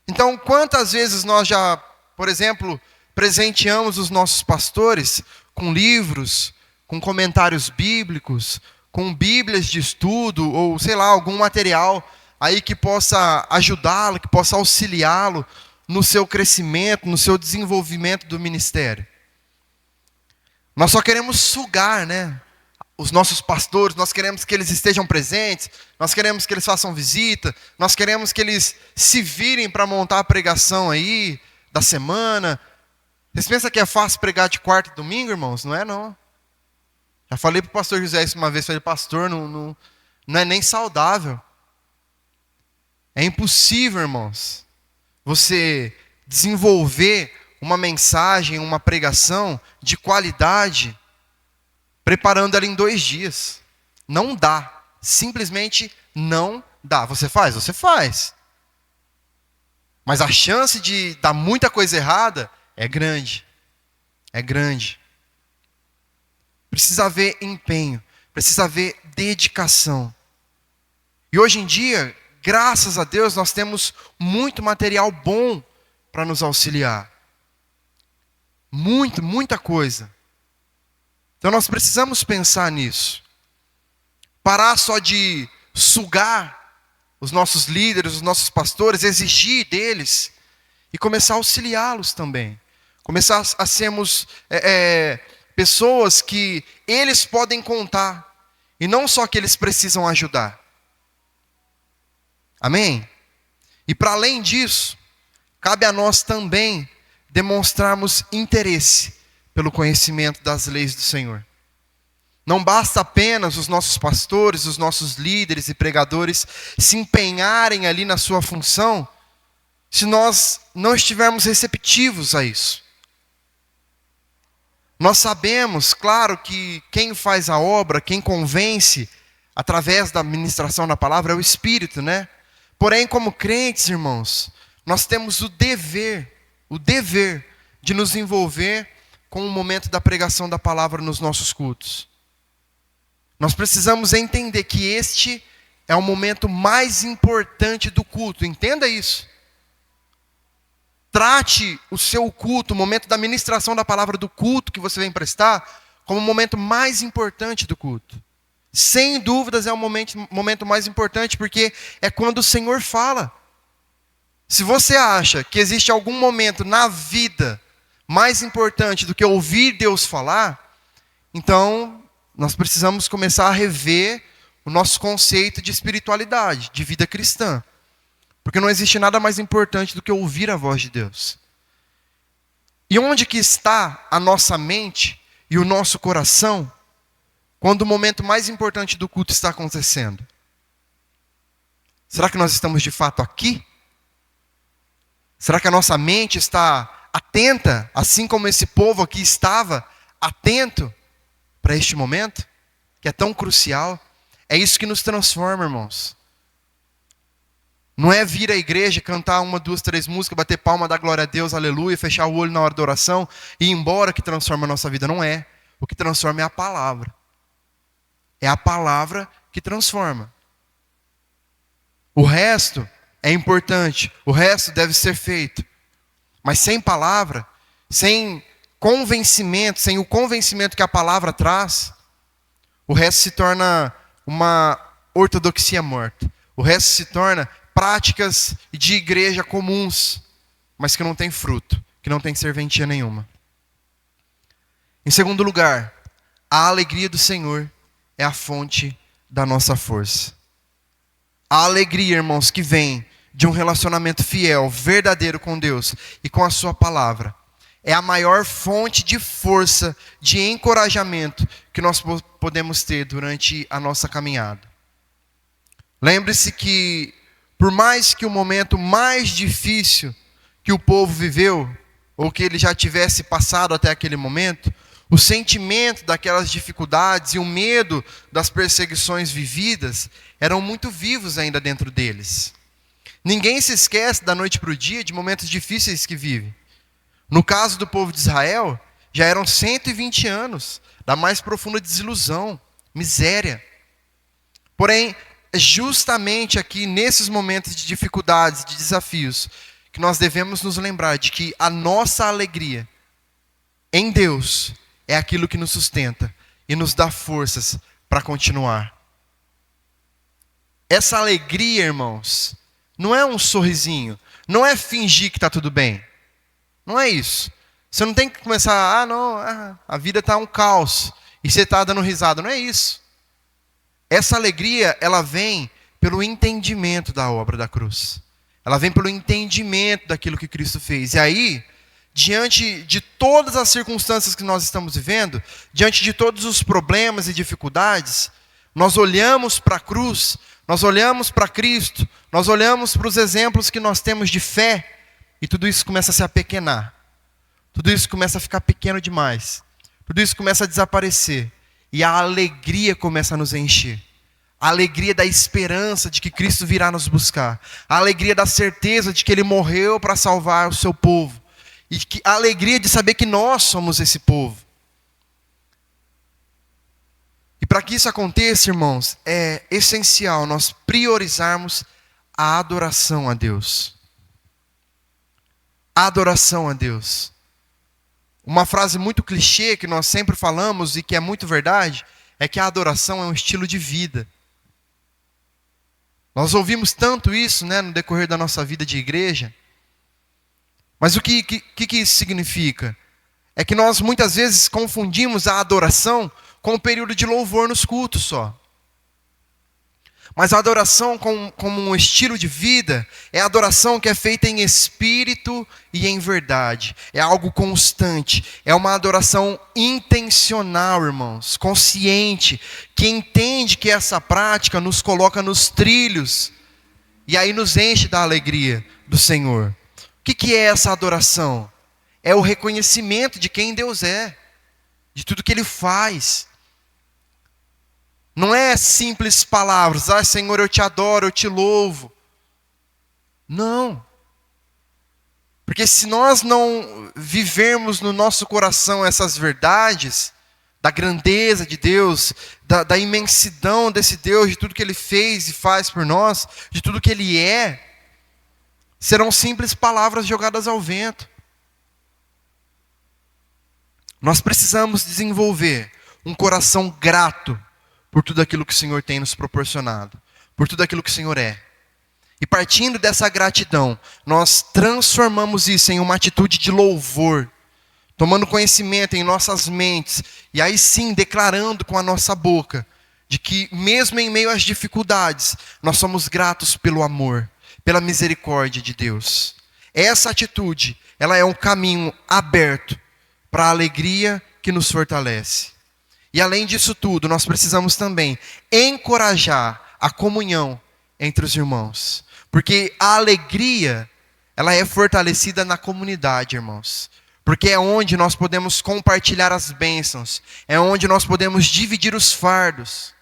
Então, quantas vezes nós já, por exemplo, presenteamos os nossos pastores com livros, com comentários bíblicos, com bíblias de estudo, ou sei lá, algum material aí que possa ajudá-lo, que possa auxiliá-lo no seu crescimento, no seu desenvolvimento do ministério. Nós só queremos sugar, né, os nossos pastores, nós queremos que eles estejam presentes, nós queremos que eles façam visita, nós queremos que eles se virem para montar a pregação aí da semana. Vocês pensam que é fácil pregar de quarta e domingo, irmãos? Não é, não. Já falei para o pastor José isso uma vez, falei, pastor, não é nem saudável. É impossível, irmãos, você desenvolver uma mensagem, uma pregação de qualidade, preparando ela em 2 dias. Não dá. Simplesmente não dá. Você faz? Você faz. Mas a chance de dar muita coisa errada é grande. É grande. Precisa haver empenho. Precisa haver dedicação. E hoje em dia, graças a Deus, nós temos muito material bom para nos auxiliar. Muita coisa. Então nós precisamos pensar nisso. Parar só de sugar os nossos líderes, os nossos pastores, exigir deles e começar a auxiliá-los também. Começar a sermos pessoas que eles podem contar e não só que eles precisam ajudar. Amém? E para além disso, cabe a nós também demonstrarmos interesse pelo conhecimento das leis do Senhor. Não basta apenas os nossos pastores, os nossos líderes e pregadores se empenharem ali na sua função, se nós não estivermos receptivos a isso. Nós sabemos, claro, que quem faz a obra, quem convence através da ministração da palavra é o Espírito, né? Porém, como crentes, irmãos, nós temos o dever de nos envolver com o momento da pregação da palavra nos nossos cultos. Nós precisamos entender que este é o momento mais importante do culto. Entenda isso. Trate o seu culto, o momento da ministração da palavra do culto que você vem prestar, como o momento mais importante do culto. Sem dúvidas é o momento mais importante, porque é quando o Senhor fala. Se você acha que existe algum momento na vida mais importante do que ouvir Deus falar, então nós precisamos começar a rever o nosso conceito de espiritualidade, de vida cristã. Porque não existe nada mais importante do que ouvir a voz de Deus. E onde que está a nossa mente e o nosso coração quando o momento mais importante do culto está acontecendo? Será que nós estamos de fato aqui? Será que a nossa mente está atenta, assim como esse povo aqui estava atento para este momento, que é tão crucial? É isso que nos transforma, irmãos. Não é vir à igreja, cantar 1, 2, 3 músicas, bater palma, dar glória a Deus, aleluia, fechar o olho na hora da oração e ir embora que transforma a nossa vida. Não é. O que transforma é a palavra. É a palavra que transforma. O resto é importante, o resto deve ser feito. Mas sem palavra, sem convencimento, sem o convencimento que a palavra traz, o resto se torna uma ortodoxia morta. O resto se torna práticas de igreja comuns, mas que não tem fruto, que não tem serventia nenhuma. Em segundo lugar, a alegria do Senhor é a fonte da nossa força. A alegria, irmãos, que vem de um relacionamento fiel, verdadeiro com Deus e com a sua palavra, é a maior fonte de força, de encorajamento que nós podemos ter durante a nossa caminhada. Lembre-se que, por mais que o momento mais difícil que o povo viveu, ou que ele já tivesse passado até aquele momento, O sentimento daquelas dificuldades e o medo das perseguições vividas eram muito vivos ainda dentro deles. Ninguém se esquece da noite para o dia de momentos difíceis que vive. No caso do povo de Israel, já eram 120 anos da mais profunda desilusão, miséria. Porém, é justamente aqui nesses momentos de dificuldades, de desafios, que nós devemos nos lembrar de que a nossa alegria em Deus é aquilo que nos sustenta e nos dá forças para continuar. Essa alegria, irmãos, não é um sorrisinho, não é fingir que está tudo bem. Não é isso. Você não tem que começar, a vida está um caos e você está dando risada. Não é isso. Essa alegria, ela vem pelo entendimento da obra da cruz. Ela vem pelo entendimento daquilo que Cristo fez. E aí, diante de todas as circunstâncias que nós estamos vivendo, diante de todos os problemas e dificuldades, nós olhamos para a cruz, nós olhamos para Cristo, nós olhamos para os exemplos que nós temos de fé, e tudo isso começa a se apequenar. Tudo isso começa a ficar pequeno demais. Tudo isso começa a desaparecer. E a alegria começa a nos encher. A alegria da esperança de que Cristo virá nos buscar. A alegria da certeza de que Ele morreu para salvar o seu povo. E a alegria de saber que nós somos esse povo. E para que isso aconteça, irmãos, é essencial nós priorizarmos a adoração a Deus. A adoração a Deus. Uma frase muito clichê que nós sempre falamos e que é muito verdade, é que a adoração é um estilo de vida. Nós ouvimos tanto isso, no decorrer da nossa vida de igreja. Mas o que isso significa? É que nós muitas vezes confundimos a adoração com o período de louvor nos cultos só. Mas a adoração como um estilo de vida é a adoração que é feita em espírito e em verdade. É algo constante. É uma adoração intencional, irmãos. Consciente. Que entende que essa prática nos coloca nos trilhos. E aí nos enche da alegria do Senhor. O que é essa adoração? É o reconhecimento de quem Deus é. De tudo que Ele faz. Não é simples palavras, Senhor, eu te adoro, eu te louvo. Não. Porque se nós não vivermos no nosso coração essas verdades, da grandeza de Deus, da imensidão desse Deus, de tudo que Ele fez e faz por nós, de tudo que Ele é, serão simples palavras jogadas ao vento. Nós precisamos desenvolver um coração grato por tudo aquilo que o Senhor tem nos proporcionado, por tudo aquilo que o Senhor é. E partindo dessa gratidão, nós transformamos isso em uma atitude de louvor, tomando conhecimento em nossas mentes, e aí sim declarando com a nossa boca, de que mesmo em meio às dificuldades, nós somos gratos pelo amor, pela misericórdia de Deus. Essa atitude, ela é um caminho aberto para a alegria que nos fortalece. E além disso tudo, nós precisamos também encorajar a comunhão entre os irmãos. Porque a alegria, ela é fortalecida na comunidade, irmãos. Porque é onde nós podemos compartilhar as bênçãos. É onde nós podemos dividir os fardos.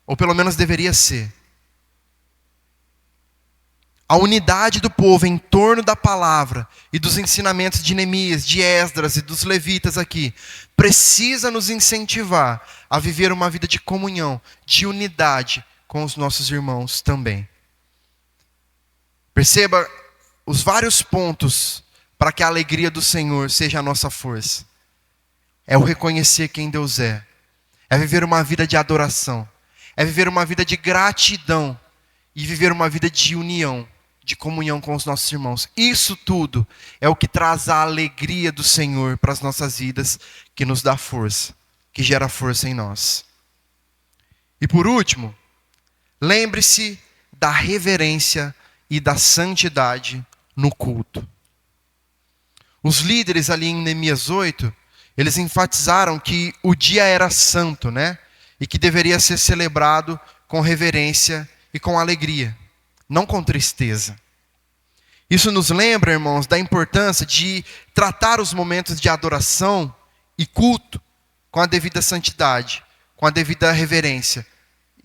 Ou pelo menos deveria ser. A unidade do povo em torno da palavra e dos ensinamentos de Neemias, de Esdras e dos levitas aqui, precisa nos incentivar a viver uma vida de comunhão, de unidade com os nossos irmãos também. Perceba os vários pontos para que a alegria do Senhor seja a nossa força. É o reconhecer quem Deus é. É viver uma vida de adoração. É viver uma vida de gratidão. E viver uma vida de união, de comunhão com os nossos irmãos. Isso tudo é o que traz a alegria do Senhor para as nossas vidas, que nos dá força, que gera força em nós. E por último, lembre-se da reverência e da santidade no culto. Os líderes ali em Neemias 8, eles enfatizaram que o dia era santo, e que deveria ser celebrado com reverência e com alegria, não com tristeza. Isso nos lembra, irmãos, da importância de tratar os momentos de adoração e culto com a devida santidade, com a devida reverência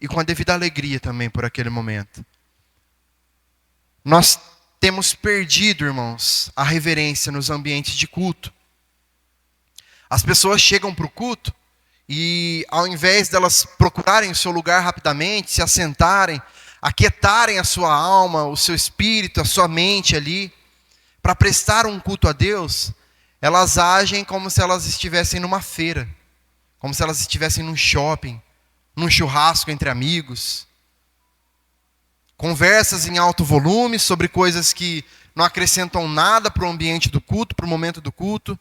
e com a devida alegria também por aquele momento. Nós temos perdido, irmãos, a reverência nos ambientes de culto. As pessoas chegam para o culto e, ao invés delas procurarem o seu lugar rapidamente, se assentarem, aquietarem a sua alma, o seu espírito, a sua mente ali, para prestar um culto a Deus, elas agem como se elas estivessem numa feira, como se elas estivessem num shopping, num churrasco entre amigos. Conversas em alto volume sobre coisas que não acrescentam nada para o ambiente do culto, para o momento do culto.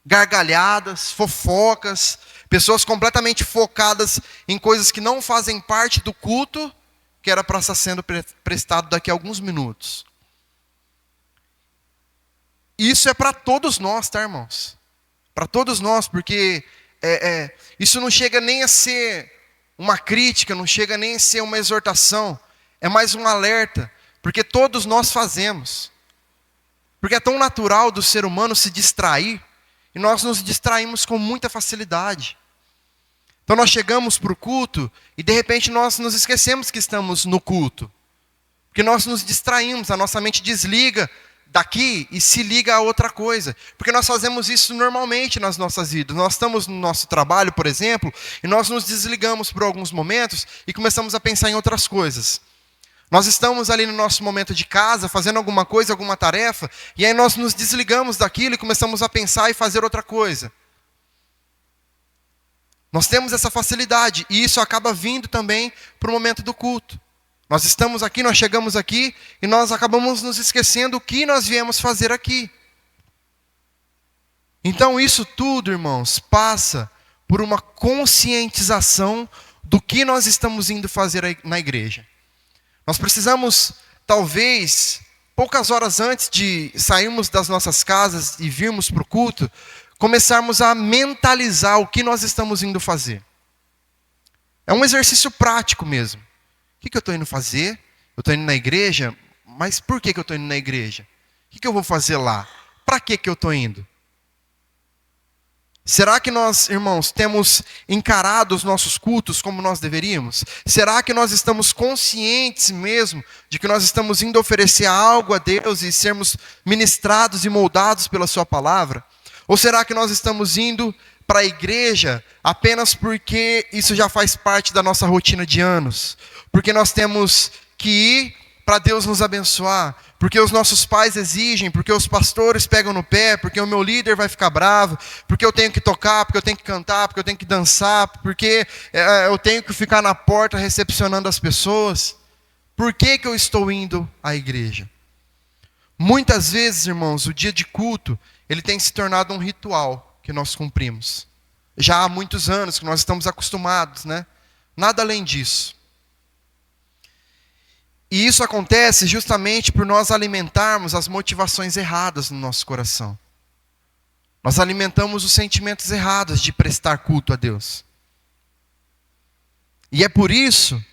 Gargalhadas, fofocas, pessoas completamente focadas em coisas que não fazem parte do culto, que era para estar sendo prestado daqui a alguns minutos. Isso é para todos nós, tá, irmãos? Para todos nós, porque isso não chega nem a ser uma crítica, não chega nem a ser uma exortação. É mais um alerta, porque todos nós fazemos. Porque é tão natural do ser humano se distrair, e nós nos distraímos com muita facilidade. Então nós chegamos para o culto, e de repente nós nos esquecemos que estamos no culto. Porque nós nos distraímos, a nossa mente desliga daqui e se liga a outra coisa. Porque nós fazemos isso normalmente nas nossas vidas. Nós estamos no nosso trabalho, por exemplo, e nós nos desligamos por alguns momentos e começamos a pensar em outras coisas. Nós estamos ali no nosso momento de casa, fazendo alguma coisa, alguma tarefa, e aí nós nos desligamos daquilo e começamos a pensar e fazer outra coisa. Nós temos essa facilidade, e isso acaba vindo também para o momento do culto. Nós estamos aqui, nós chegamos aqui, e nós acabamos nos esquecendo o que nós viemos fazer aqui. Então isso tudo, irmãos, passa por uma conscientização do que nós estamos indo fazer na igreja. Nós precisamos, talvez, poucas horas antes de sairmos das nossas casas e virmos para o culto, começarmos a mentalizar o que nós estamos indo fazer. É um exercício prático mesmo. O que eu estou indo fazer? Eu estou indo na igreja, mas por que eu estou indo na igreja? O que eu vou fazer lá? Para que eu estou indo? Será que nós, irmãos, temos encarado os nossos cultos como nós deveríamos? Será que nós estamos conscientes mesmo de que nós estamos indo oferecer algo a Deus e sermos ministrados e moldados pela sua palavra? Ou será que nós estamos indo para a igreja apenas porque isso já faz parte da nossa rotina de anos? Porque nós temos que ir para Deus nos abençoar, porque os nossos pais exigem, porque os pastores pegam no pé, porque o meu líder vai ficar bravo, porque eu tenho que tocar, porque eu tenho que cantar, porque eu tenho que dançar, porque eu tenho que ficar na porta recepcionando as pessoas. Por que eu estou indo à igreja? Muitas vezes, irmãos, o dia de culto, ele tem se tornado um ritual que nós cumprimos. Já há muitos anos que nós estamos acostumados, né? Nada além disso. E isso acontece justamente por nós alimentarmos as motivações erradas no nosso coração. Nós alimentamos os sentimentos errados de prestar culto a Deus. E é por isso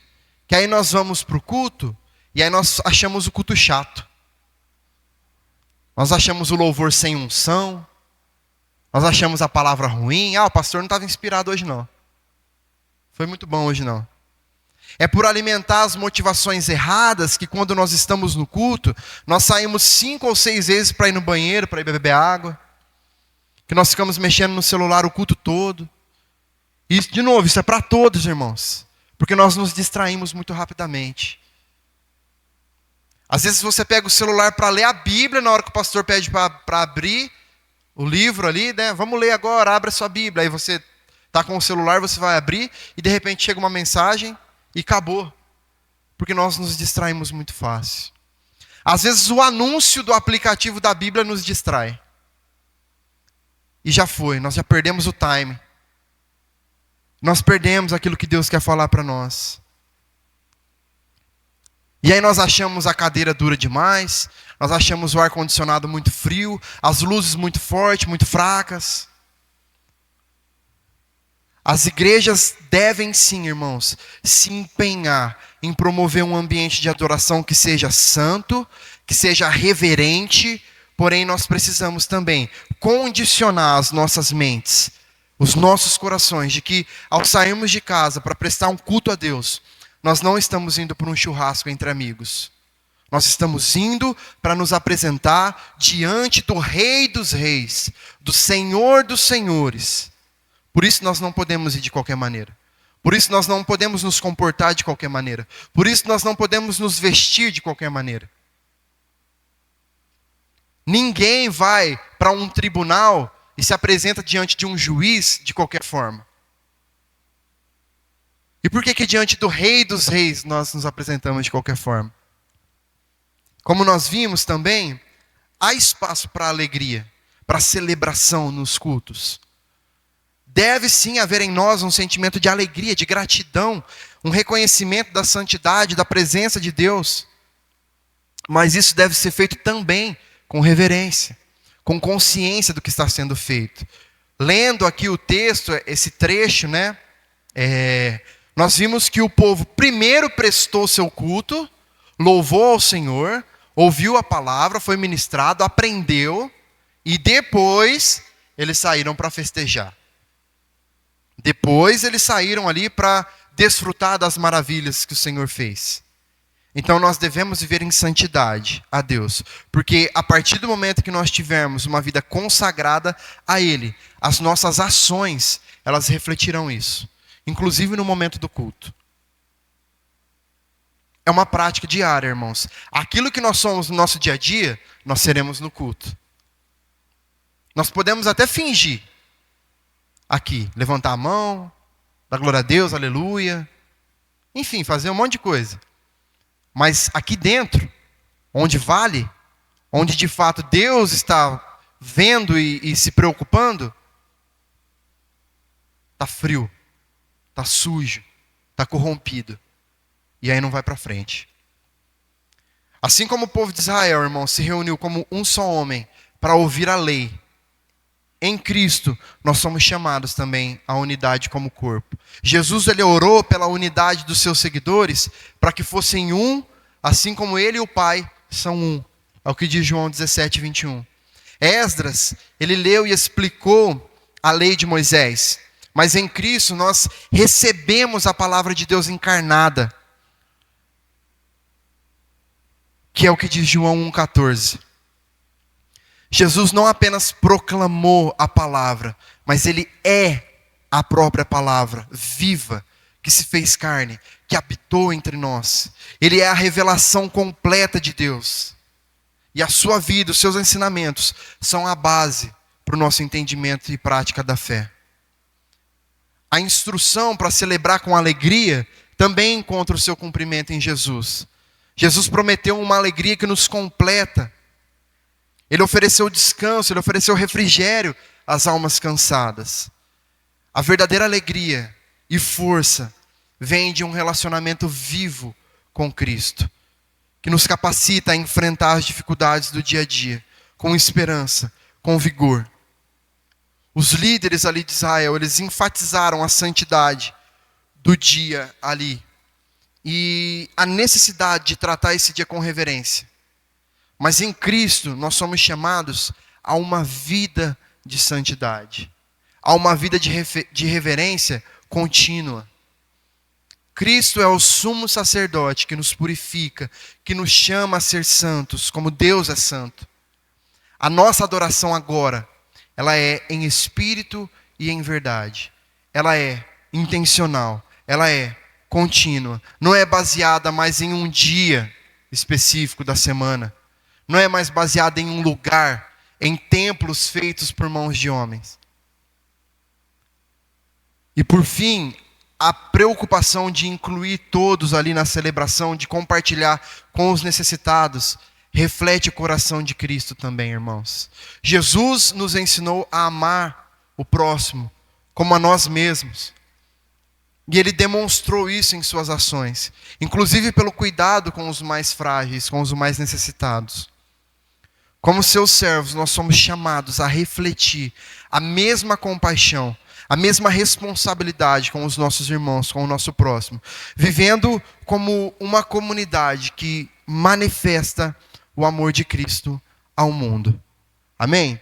que aí nós vamos para o culto e aí nós achamos o culto chato. Nós achamos o louvor sem unção. Nós achamos a palavra ruim. O pastor não estava inspirado hoje não. Foi muito bom hoje não. É por alimentar as motivações erradas que quando nós estamos no culto, nós saímos 5 ou 6 vezes para ir no banheiro, para ir beber água. Que nós ficamos mexendo no celular o culto todo. E, de novo, isso é para todos, irmãos. Porque nós nos distraímos muito rapidamente. Às vezes você pega o celular para ler a Bíblia, na hora que o pastor pede para abrir o livro ali, né? Vamos ler agora, abre a sua Bíblia. Aí você está com o celular, você vai abrir e de repente chega uma mensagem. E acabou. Porque nós nos distraímos muito fácil. Às vezes o anúncio do aplicativo da Bíblia nos distrai. E já foi, nós já perdemos o time. Nós perdemos aquilo que Deus quer falar para nós. E aí nós achamos a cadeira dura demais, nós achamos o ar-condicionado muito frio, as luzes muito fortes, muito fracas. As igrejas devem sim, irmãos, se empenhar em promover um ambiente de adoração que seja santo, que seja reverente, porém nós precisamos também condicionar as nossas mentes os nossos corações, de que ao sairmos de casa para prestar um culto a Deus, nós não estamos indo para um churrasco entre amigos. Nós estamos indo para nos apresentar diante do Rei dos Reis, do Senhor dos Senhores. Por isso nós não podemos ir de qualquer maneira. Por isso nós não podemos nos comportar de qualquer maneira. Por isso nós não podemos nos vestir de qualquer maneira. Ninguém vai para um tribunal e se apresenta diante de um juiz de qualquer forma. E por que diante do Rei dos Reis nós nos apresentamos de qualquer forma? Como nós vimos também, há espaço para alegria, para celebração nos cultos. Deve sim haver em nós um sentimento de alegria, de gratidão, um reconhecimento da santidade, da presença de Deus. Mas isso deve ser feito também com reverência, com consciência do que está sendo feito. Lendo aqui o texto, esse trecho, nós vimos que o povo primeiro prestou seu culto, louvou ao Senhor, ouviu a palavra, foi ministrado, aprendeu, e depois eles saíram para festejar. Depois eles saíram ali para desfrutar das maravilhas que o Senhor fez. Então nós devemos viver em santidade a Deus, porque a partir do momento que nós tivermos uma vida consagrada a Ele, as nossas ações, elas refletirão isso, inclusive no momento do culto. É uma prática diária, irmãos. Aquilo que nós somos no nosso dia a dia, nós seremos no culto. Nós podemos até fingir aqui, levantar a mão, dar glória a Deus, aleluia. Enfim, fazer um monte de coisa. Mas aqui dentro, onde vale, onde de fato Deus está vendo e se preocupando, está frio, está sujo, está corrompido. E aí não vai para frente. Assim como o povo de Israel, irmão, se reuniu como um só homem para ouvir a lei, em Cristo nós somos chamados também à unidade como corpo. Jesus ele orou pela unidade dos seus seguidores para que fossem um, assim como ele e o Pai são um. É o que diz João 17, 21. Esdras, ele leu e explicou a lei de Moisés. Mas em Cristo nós recebemos a palavra de Deus encarnada. Que é o que diz João 1,14. Jesus não apenas proclamou a palavra, mas Ele é a própria palavra, viva, que se fez carne, que habitou entre nós. Ele é a revelação completa de Deus. E a sua vida, os seus ensinamentos, são a base para o nosso entendimento e prática da fé. A instrução para celebrar com alegria também encontra o seu cumprimento em Jesus. Jesus prometeu uma alegria que nos completa. Ele ofereceu descanso, Ele ofereceu refrigério às almas cansadas. A verdadeira alegria e força vem de um relacionamento vivo com Cristo, que nos capacita a enfrentar as dificuldades do dia a dia, com esperança, com vigor. Os líderes ali de Israel, eles enfatizaram a santidade do dia ali. E a necessidade de tratar esse dia com reverência. Mas em Cristo nós somos chamados a uma vida de santidade. A uma vida de reverência contínua. Cristo é o sumo sacerdote que nos purifica, que nos chama a ser santos, como Deus é santo. A nossa adoração agora, ela é em espírito e em verdade. Ela é intencional, ela é contínua, não é baseada mais em um dia específico da semana, não é mais baseada em um lugar, em templos feitos por mãos de homens. E por fim, a preocupação de incluir todos ali na celebração, de compartilhar com os necessitados, reflete o coração de Cristo também, irmãos. Jesus nos ensinou a amar o próximo como a nós mesmos. E Ele demonstrou isso em suas ações, inclusive pelo cuidado com os mais frágeis, com os mais necessitados. Como seus servos, nós somos chamados a refletir a mesma compaixão, a mesma responsabilidade com os nossos irmãos, com o nosso próximo, vivendo como uma comunidade que manifesta o amor de Cristo ao mundo. Amém?